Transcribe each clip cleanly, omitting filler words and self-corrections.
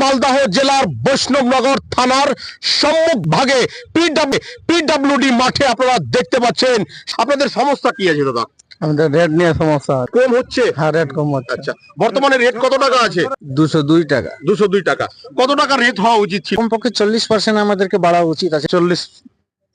মালদহ জেলার বৈষ্ণবনগর থানার সম্মুখ ভাগে পিডব্লিউডি মাঠে আপনারা দেখতে পাচ্ছেন। আপনাদের সমস্যা কি আছে দাদা? আমাদের রেট নিয়ে সমস্যা, কম হচ্ছে? হ্যাঁ রেট কম হচ্ছে। আচ্ছা, বর্তমানে রেট কত টাকা আছে? 202 টাকা। 202 টাকা। কত টাকা রেট হওয়া উচিত ছিল? কমপক্ষে 40% আমাদেরকে বাড়া উচিত আছে। 40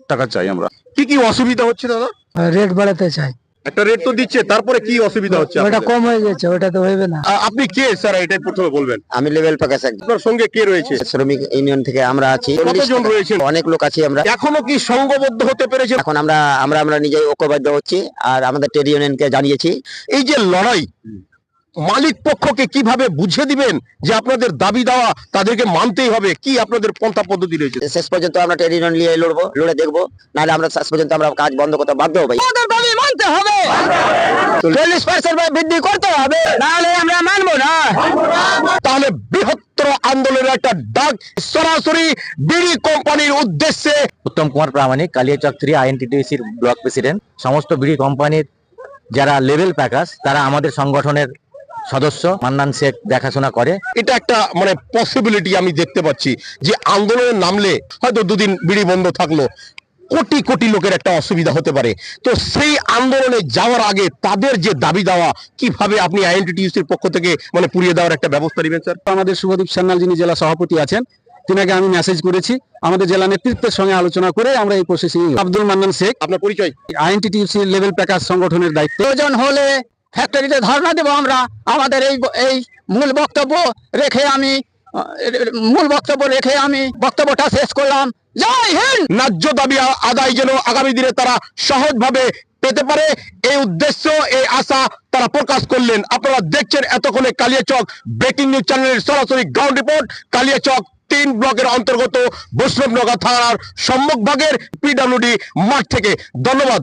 টাকা চাই আমরা। কি কি অসুবিধা হচ্ছে দাদা? রেট বাড়াতে চাই। একটা রেট তো দিচ্ছে, তারপরে কি অসুবিধা হচ্ছে ওটা আপনাদের? কম হয়ে গেছে, ওটা তো হইবে না। আপনি কে স্যার, এটাই প্রথমে বলবেন। আমি লেভেল প্রকাশ আপনার সঙ্গে কে রয়েছে? শ্রমিক ইউনিয়ন থেকে আমরা আছি। কতজন রয়েছেন? অনেক লোক আছি আমরা। এখনো কি সংঘবদ্ধ হতে পেরেছে? এখন আমরা নিজেই ঐক্যবদ্ধ হচ্ছি আর আমাদের ট্রেড ইউনিয়নকে জানিয়েছি। এই যে লড়াই, মালিক পক্ষকে কিভাবে বুঝিয়ে দিবেন যে আপনাদের দাবি দেওয়া তাদেরকে মানতেই হবে? কি আপনাদের পন্থা পদ্ধতি রয়েছে? শেষ পর্যন্ত আমরা ট্রেড ইউনিয়ন নিয়ে লড়ে দেখবো, নাহলে আমরা শেষ পর্যন্ত আমরা কাজ বন্ধ করতে বাধ্য হবো। আমাদের দাবি মানতে হবে, 40% বৃদ্ধি করতে হবে, নাহলে আমরা মানবো না। তাহলে বৃহত্তর আন্দোলনের একটা ডাক সরাসরি বিড়ি কোম্পানির উদ্দেশ্যে। উত্তম কুমার প্রামাণিক, কালিয়াচক 3 আইএনটিটিউসির ব্লক প্রেসিডেন্ট। সমস্ত বিড়ি কোম্পানির যারা লেভেল প্যাকার্স তারা আমাদের সংগঠনের সদস্য। মান্নান শেখ দেখাশোনা করে। এটা একটা মানে পসিবিলিটি আমি দেখতে পাচ্ছি যে আন্দোলনে নামলে হয়তো দুদিন বিড়ি বন্ধ থাকলো, কোটি কোটি লোকের একটা অসুবিধা হতে পারে। তো সেই আন্দোলনে যাওয়ার আগে তাদের যে দাবি দেওয়া কিভাবে আপনি আইএনটিটিউসির পক্ষ থেকে মানে পুড়িয়ে দেওয়ার একটা ব্যবস্থা নেবেন স্যার? আমাদের শুভদীপ সান্যাল যিনি জেলা সভাপতি আছেন, তিনাকে আমি মেসেজ করেছি। আমাদের জেলা নেতৃত্বের সঙ্গে আলোচনা করে আমরা এই প্রসেসিং। আব্দুল মান্নান শেখ, আপনার পরিচয়? আইএনটিটিউসি লেভেল প্যাকাজ সংগঠনের দায়িত্ব। প্রয়োজন হলে ফ্যাক্টরিতে ধর্ণা দেব আমরা। আমাদের এই মূল বক্তব্য রেখে আমি বক্তব্যটা শেষ করলাম। জয় হিন্দ। ন্যায্য দাবি আদায় যেন আগামী দিনে তারা সহজভাবে পেতে পারে, এই উদ্দেশ্য, এই আশা তারা প্রকাশ করলেন। আপনারা দেখছেন এতক্ষণে কালিয়াচক ব্রেকিং নিউজ চ্যানেলের সরাসরি গ্রাউন্ড রিপোর্ট কালিয়াচক 3 ব্লকের অন্তর্গত বৈষ্ণবনগর থানার সম্মুখ ভাগের পিডব্লিউডি মাঠ থেকে। ধন্যবাদ।